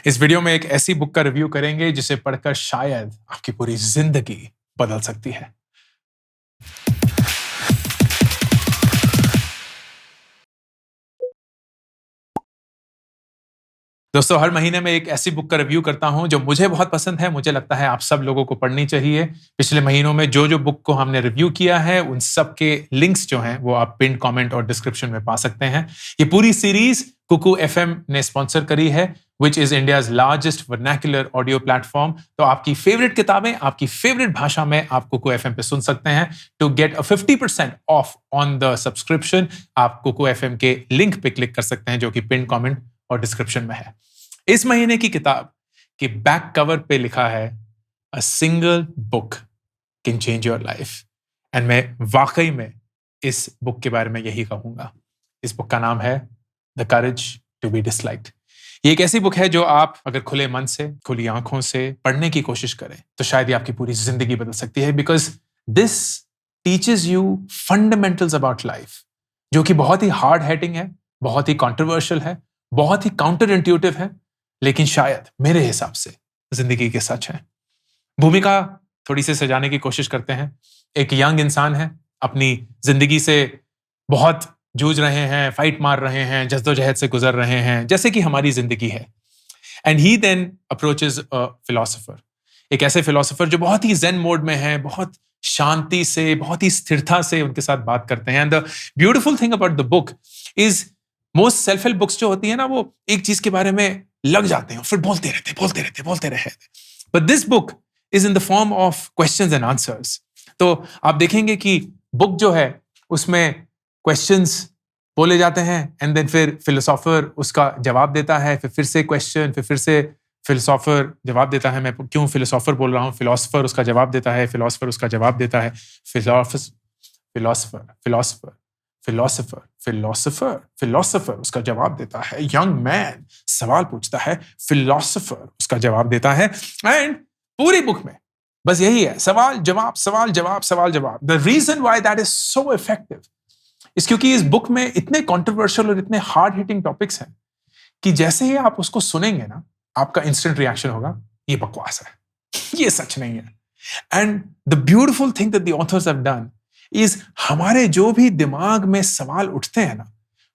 इस वीडियो में एक ऐसी बुक का रिव्यू करेंगे जिसे पढ़कर शायद आपकी पूरी जिंदगी बदल सकती है। दोस्तों, हर महीने में एक ऐसी बुक का रिव्यू करता हूं जो मुझे बहुत पसंद है। मुझे लगता है आप सब लोगों को पढ़नी चाहिए। पिछले महीनों में जो बुक को हमने रिव्यू किया है उन सब के लिंक्स जो हैं वो आप पिन कमेंट और डिस्क्रिप्शन में पा सकते हैं। ये पूरी सीरीज कुकू एफएम ने स्पॉन्सर करी है, which is India's largest vernacular audio platform. तो आपकी फेवरेट किताबें आपकी फेवरेट भाषा में आप कुकू एफएम पे सुन सकते हैं। To get 50% off on the subscription आप कुकू एफएम के लिंक पे क्लिक कर सकते हैं जो कि पिन कमेंट और डिस्क्रिप्शन में है। इस महीने की किताब के बैक कवर पे लिखा है a single book can change your life, and मैं वाकई में इस बुक के बारे में यही कहूंगा। इस बुक का नाम है the courage to be disliked. ये एक ऐसी बुक है जो आप अगर खुले मन से, खुली आंखों से पढ़ने की कोशिश करें तो शायद ये आपकी पूरी जिंदगी बदल सकती है, because this teaches you fundamentals about life, जो कि बहुत ही हार्ड हिटिंग है, बहुत ही कंट्रोवर्शियल है, बहुत ही काउंटर इंट्यूटिव है, लेकिन शायद मेरे हिसाब से जिंदगी के सच है। भूमिका थोड़ी सी सजाने की कोशिश करते हैं। एक यंग इंसान है, अपनी जिंदगी से बहुत जूझ रहे हैं, फाइट मार रहे हैं, जद्दोजहद से गुजर रहे हैं, जैसे कि हमारी जिंदगी है। And he then approaches a philosopher, एक ऐसे फिलोसोफर जो बहुत ही ज़ेन मोड में है, बहुत शांति से, बहुत ही स्थिरता से उनके साथ बात करते हैं। And the beautiful thing about the book is most self help books जो होती है ना, वो एक चीज के बारे में लग जाते हैं, फिर बोलते रहते। But this book is in the form of questions and answers. तो आप देखेंगे कि बुक जो है उसमें क्वेश्चंस बोले जाते हैं, एंड देन फिर फिलोसोफर उसका जवाब देता है, फिर से क्वेश्चन, फिर से फिलोसोफर जवाब देता है। मैं क्यों फिलोसोफर बोल रहा हूँ, फिलोसोफर उसका जवाब देता है, फिलोसोफर उसका जवाब देता है, philosopher philosopher philosopher philosopher philosopher उसका जवाब देता है। यंग मैन सवाल पूछता है, फिलोसोफर उसका जवाब देता है। एंड पूरी बुक में बस यही है, सवाल जवाब सवाल जवाब सवाल जवाब। The reason why that is so effective is क्योंकि इस बुक में इतने कंट्रोवर्शियल और इतने हार्ड हिटिंग टॉपिक्स हैं कि जैसे ही आप उसको सुनेंगे ना, आपका इंस्टेंट रिएक्शन होगा, ये बकवास है, ये सच नहीं है। And the beautiful thing that the author's have done is, हमारे जो भी दिमाग में सवाल उठते हैं ना,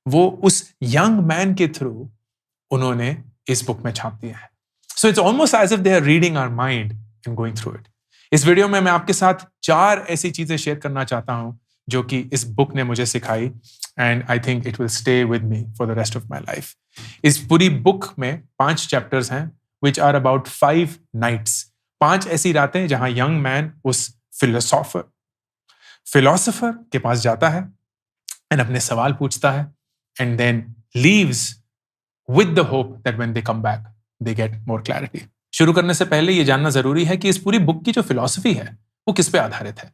वो उस यंग मैन के थ्रू उन्होंने इस बुक में छाप दिया है। So it's almost as if they are reading our mind and going through it. इस वीडियो में मैं आपके साथ 4 ऐसी चीजें शेयर करना चाहता हूं जो कि इस बुक ने मुझे सिखाई, and I think it will stay with me for the rest of my life. इस पूरी बुक में 5 चैप्टर्स हैं विच आर अबाउट 5 नाइट्स, 5 ऐसी रातें जहां यंग मैन उस फिलोसोफर के पास जाता है एंड अपने सवाल पूछता है, and then leaves with the hope that when they come back they get more clarity. शुरू करने से पहले ये जानना जरूरी है कि इस पूरी बुक की जो फिलॉसफी है वो किस पे आधारित है।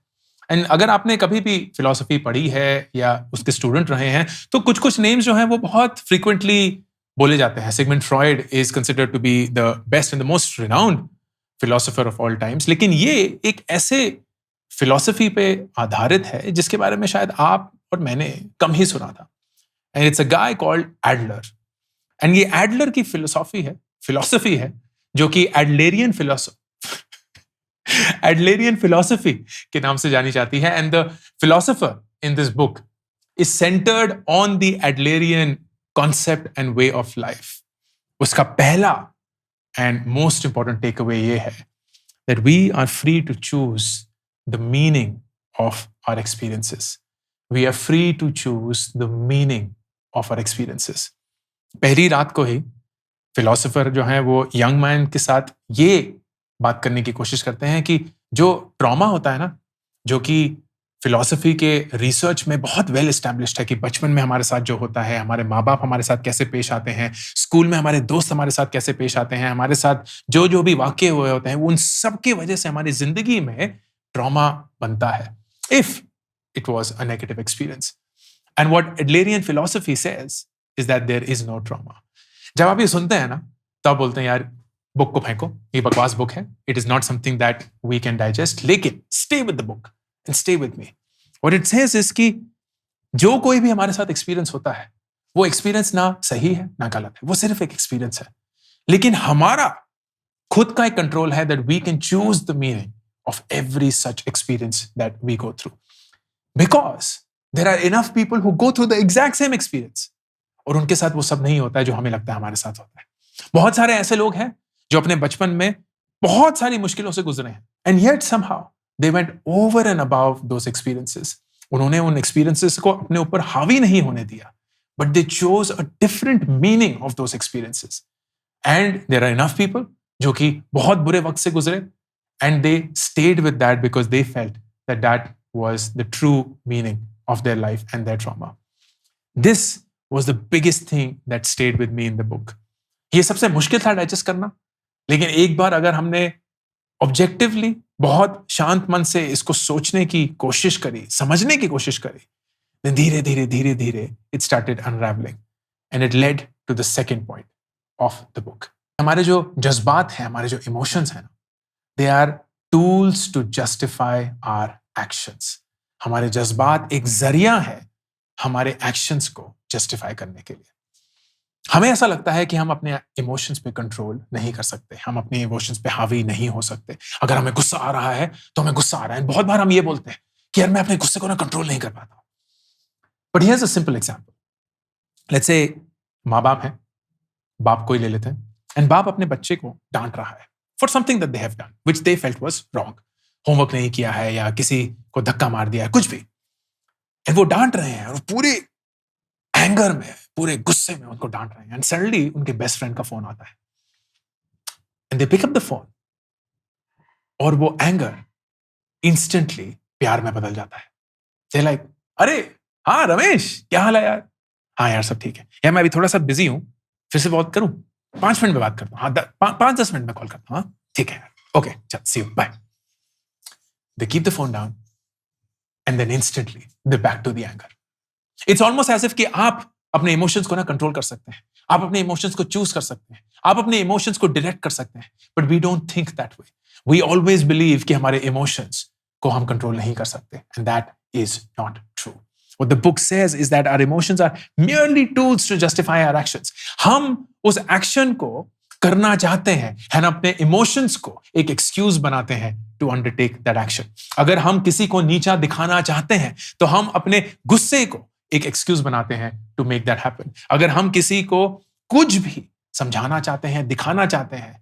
एंड अगर आपने कभी भी फिलॉसफी पढ़ी है या उसके स्टूडेंट रहे हैं तो कुछ नेम्स जो हैं वो बहुत फ्रीक्वेंटली बोले जाते हैं। Sigmund Freud is considered to be the best and the most renowned philosopher of all times, लेकिन ये एक ऐसे फिलॉसफी पे आधारित है जिसके बारे में शायद आप और मैंने कम ही सुना था। And it's a guy called Adler. And ये एडलर की फिलॉसफी है जो कि एडलेरियन फिलॉसफी के नाम से जानी जाती है। And the philosopher in this book is centred on the Adlerian concept and way of life. उसका पहला and most important take away ये है that we are free to choose the meaning of our experiences. We are free to choose the meaning of our experiences. पहली रात को ही philosopher जो है वो यंग मैन के साथ ये बात करने की कोशिश करते हैं कि जो ट्रॉमा होता है ना, जो कि फिलोसफी के रिसर्च में बहुत वेल एस्टैब्लिश्ड है कि बचपन में हमारे साथ जो होता है, हमारे माँ बाप हमारे साथ कैसे पेश आते हैं, स्कूल में हमारे दोस्त हमारे साथ कैसे पेश आते हैं, हमारे साथ जो भी वाक्य हुए होते हैं, उन सब की वजह से हमारी जिंदगी में ट्रॉमा बनता है if it was a negative experience. And what Adlerian philosophy says is that there is no trauma. जब आप ये सुनते हैं ना तो आप बोलते हैं यार बुक को फेंको, ये बकवास बुक है, it is not something that we can digest, लेकिन stay with the book and stay with me. What it says is कि जो कोई भी हमारे साथ एक्सपीरियंस होता है वो एक्सपीरियंस ना सही है ना गलत है, वो सिर्फ एक एक्सपीरियंस है। लेकिन हमारा खुद का एक कंट्रोल है that we can choose the meaning of every such experience that we go through. Because there are enough people who go through the exact same experience. और उनके साथ वो सब नहीं होता है जो हमें लगता है हमारे साथ होता है. बहुत सारे ऐसे लोग हैं जो अपने बचपन में बहुत सारी मुश्किलों से गुजरे हैं. And yet somehow they went over and above those experiences. उन्होंने उन experiences को अपने ऊपर हावी नहीं होने दिया. But they chose a different meaning of those experiences. And there are enough people जो कि बहुत बुरे वक्त से गुजरे and they stayed with that because they felt that that was the true meaning of their life and their trauma. This was the biggest thing that stayed with me in the book. ये सबसे मुश्किल था digest करना, लेकिन एक बार अगर हमने objectively बहुत शांत मन से इसको सोचने की कोशिश करी, समझने की कोशिश करी, then धीरे धीरे धीरे धीरे it started unraveling and it led to the second point of the book. हमारे जो जज्बात हैं, हमारे जो इमोशंस हैं, they are tools to justify our actions. हमारे जज्बात एक जरिया है हमारे एक्शंस को जस्टिफाई करने के लिए. हमें ऐसा लगता है कि हम अपने इमोशंस पे कंट्रोल नहीं कर सकते, हम अपने इमोशंस पे हावी नहीं हो सकते. अगर हमें गुस्सा आ रहा है तो हमें गुस्सा आ रहा है. बहुत बार हम ये बोलते हैं कि यार मैं अपने गुस्से को ना कंट्रोल नहीं कर पाता. But here's a simple example. Let's say माँ बाप हैं, बाप को ही ले लेते हैं, एंड बाप अपने बच्चे को डांट रहा है for something that they have done which they felt was wrong. Homework नहीं किया है या किसी को धक्का मार दिया है, कुछ भी, एंड वो डांट रहे हैं और पूरे एंगर में, पूरे गुस्से में उनको डांट रहे हैं. एंड सडनली उनके बेस्ट फ्रेंड का फोन आता है and they pick up the phone और वो एंगर इंस्टेंटली प्यार में बदल जाता है. दे लाइक, अरे हाँ रमेश, क्या हाल है यार? हाँ यार सब ठीक है यार, मैं अभी थोड़ा सा बिजी हूँ, फिर से बात करूँ? 5 मिनट में बात करता हूँ. हाँ 5-10 मिनट में कॉल करता हूँ. हाँ ठीक है यार, ओके चल, see you, bye. They keep the phone down and then instantly they back to the anger. It's almost as if कि आप अपने इमोशंस को ना कंट्रोल कर सकते हैं, आप अपने इमोशंस को चूज कर सकते हैं, आप अपने इमोशंस को डायरेक्ट कर सकते हैं. But we don't think that way. We always believe कि हमारे इमोशंस को हम कंट्रोल नहीं कर सकते, and that is not true. What the book says is that our emotions are merely tools to justify our actions. हम उस action को करना चाहते हैं, हम अपने इमोशंस को एक एक्सक्यूज बनाते हैं to undertake that action. अगर हम किसी को नीचा दिखाना चाहते हैं तो हम अपने गुस्से को एक एक्सक्यूज बनाते हैं to make that happen. अगर हम किसी को कुछ भी समझाना चाहते हैं, दिखाना चाहते हैं,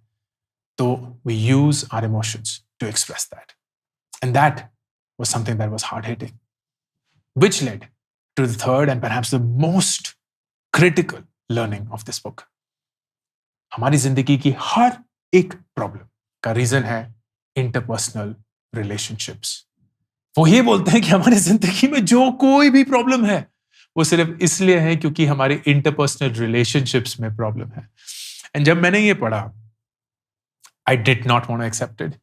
तो we use our emotions to express that. And that was something that was hard hitting, which led to the third and perhaps the most critical learning of this book. हमारी जिंदगी की हर एक प्रॉब्लम का रीजन है interpersonal relationships. वो ये बोलते हैं कि हमारी जिंदगी में जो कोई भी प्रॉब्लम है वो सिर्फ इसलिए है क्योंकि हमारे इंटरपर्सनल रिलेशनशिप्स में प्रॉब्लम है. एंड जब मैंने ये पढ़ा, I did not want to accept it.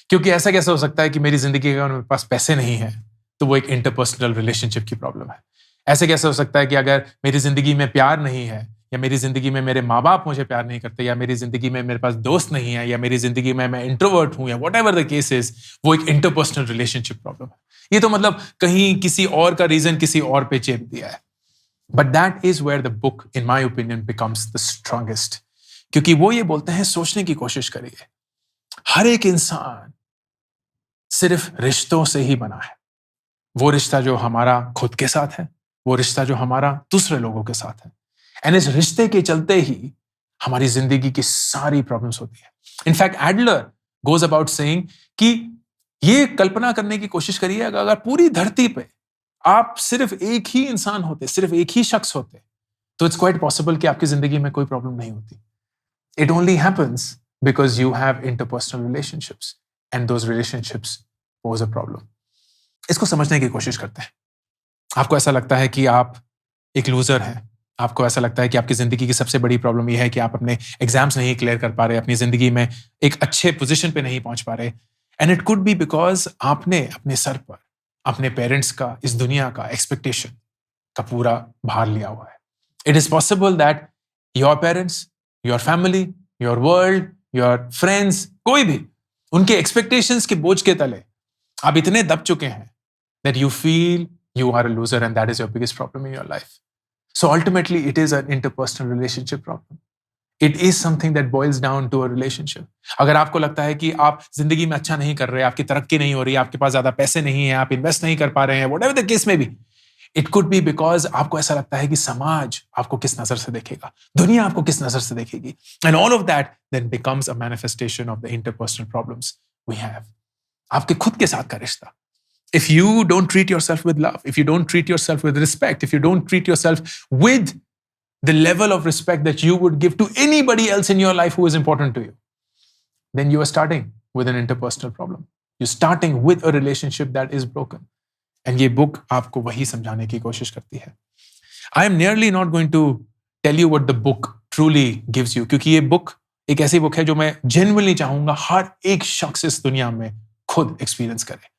क्योंकि ऐसा कैसे हो सकता है कि मेरी जिंदगी में मेरे पास पैसे नहीं है तो वो एक इंटरपर्सनल रिलेशनशिप की प्रॉब्लम है. ऐसे कैसे हो सकता है कि अगर मेरी जिंदगी में प्यार नहीं है, या मेरी जिंदगी में मेरे माँ बाप मुझे प्यार नहीं करते, या मेरी जिंदगी में मेरे पास दोस्त नहीं है, या मेरी जिंदगी में मैं इंट्रोवर्ट हूं, या व्हाटएवर द केस इज, वो एक इंटरपर्सनल रिलेशनशिप प्रॉब्लम है. ये तो मतलब कहीं किसी और का रीजन किसी और पे चेप दिया है. But that is where the book in my opinion becomes the strongest. क्योंकि वो ये बोलते हैं, सोचने की कोशिश करिए, हर एक इंसान सिर्फ रिश्तों से ही बना है. वो रिश्ता जो हमारा खुद के साथ है, वो रिश्ता जो हमारा दूसरे लोगों के साथ है. एंड इस रिश्ते के चलते ही हमारी जिंदगी की सारी प्रॉब्लम्स होती है. In fact Adler goes about saying कि ये कल्पना करने की कोशिश करिए, अगर पूरी धरती पे आप सिर्फ एक ही इंसान होते, सिर्फ एक ही शख्स होते, तो इट्स क्वाइट पॉसिबल कि आपकी जिंदगी में कोई प्रॉब्लम नहीं होती. It only happens because you have interpersonal relationships and those relationships pose a problem. इसको समझने की कोशिश करते हैं. आपको ऐसा लगता है कि आप एक लूजर हैं, आपको ऐसा लगता है कि आपकी जिंदगी की सबसे बड़ी प्रॉब्लम यह है कि आप अपने एग्जाम्स नहीं क्लियर कर पा रहे, अपनी जिंदगी में एक अच्छे पोजीशन पे नहीं पहुंच पा रहे. And it could be because आपने अपने सर पर अपने पेरेंट्स का, इस दुनिया का, एक्सपेक्टेशन का पूरा भार लिया हुआ है. It is possible that your parents, your family, your world, your friends, कोई भी, उनके एक्सपेक्टेशंस के बोझ के तले आप इतने दब चुके हैं that you feel you are a loser and that is your biggest problem in your life. So ultimately, it is an interpersonal relationship problem. It is something that boils down to a relationship. अगर आपको लगता है कि आप जिंदगी में अच्छा नहीं कर रहे, आपकी तरक्की नहीं हो रही, आपके पास ज्यादा पैसे नहीं है, आप इन्वेस्ट नहीं कर पा रहे हैं, whatever the case may be, it could be because आपको ऐसा लगता है कि समाज आपको किस नजर से देखेगा, दुनिया आपको किस नजर से देखेगी, and all of that then becomes a manifestation of the interpersonal problems we have. आपके खुद के साथ का रिश्ता. If you don't treat yourself with love, if you don't treat yourself with respect, if you don't treat yourself with the level of respect that you would give to anybody else in your life who is important to you, then you are starting with an interpersonal problem. You're starting with a relationship that is broken. And ये book आपको वही समझाने की कोशिश करती है. I am nearly not going to tell you what the book truly gives you, क्योंकि ये book एक ऐसी book है जो मैं genuinely चाहूंगा हर एक शख्स इस दुनिया में खुद experience करे.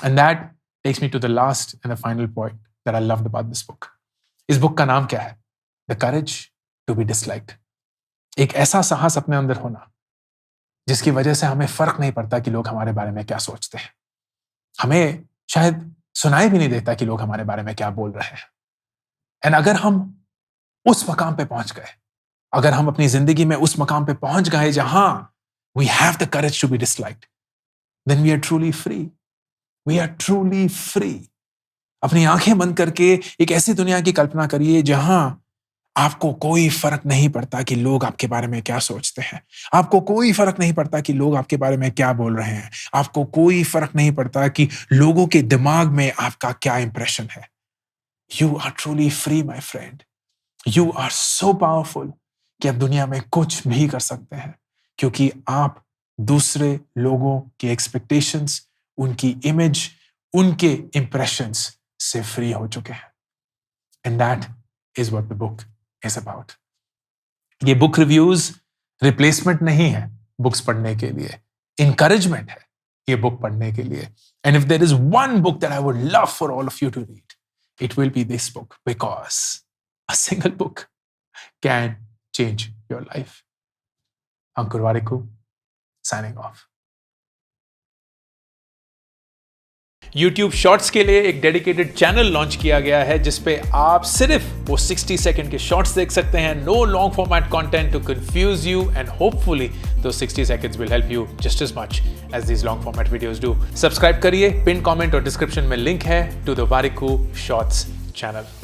And that takes me to the last and the final point that I loved about this book. इस book का नाम क्या है? The courage to be disliked. एक ऐसा साहस अपने अंदर होना जिसकी वजह से हमें फर्क नहीं पड़ता कि लोग हमारे बारे में क्या सोचते हैं. हमें शायद सुनाई भी नहीं देता कि लोग हमारे बारे में क्या बोल रहे हैं. एंड अगर हम उस मकाम पे पहुंच गए, अगर हम अपनी जिंदगी में उस मकाम पे पहुंच गए जहां we have the courage to be disliked, then we are truly free. We are truly free. अपनी आंखें बंद करके एक ऐसी दुनिया की कल्पना करिए जहां आपको कोई फर्क नहीं पड़ता कि लोग आपके बारे में क्या सोचते हैं. आपको कोई फर्क नहीं पड़ता कि लोग आपके बारे में क्या बोल रहे हैं. आपको कोई फर्क नहीं पड़ता कि लोगों के दिमाग में आपका क्या इंप्रेशन है. You are truly free, my friend. You are so powerful कि आप दुनिया में कुछ भी कर सकते हैं क्योंकि आप दूसरे लोगों की एक्सपेक्टेशंस, उनकी इमेज, उनके इंप्रेशंस से फ्री हो चुके हैं. And that is what the book is about. ये बुक रिव्यूज रिप्लेसमेंट नहीं है बुक्स पढ़ने के लिए, इंकरेजमेंट है ये बुक पढ़ने के लिए. And if there is one book that I would love for all of you to read, it will be this book, because a single book can change your life. Ankur Warikoo, signing off. YouTube Shorts के लिए एक dedicated channel launch किया गया है जिसपे आप सिर्फ वो 60 सेकंड के शॉर्ट्स देख सकते हैं. No long format content to confuse you, and hopefully those 60 seconds will help you just as much as these long format videos do. Subscribe करिए, पिन कमेंट और डिस्क्रिप्शन में लिंक है to the Warikoo Shorts channel.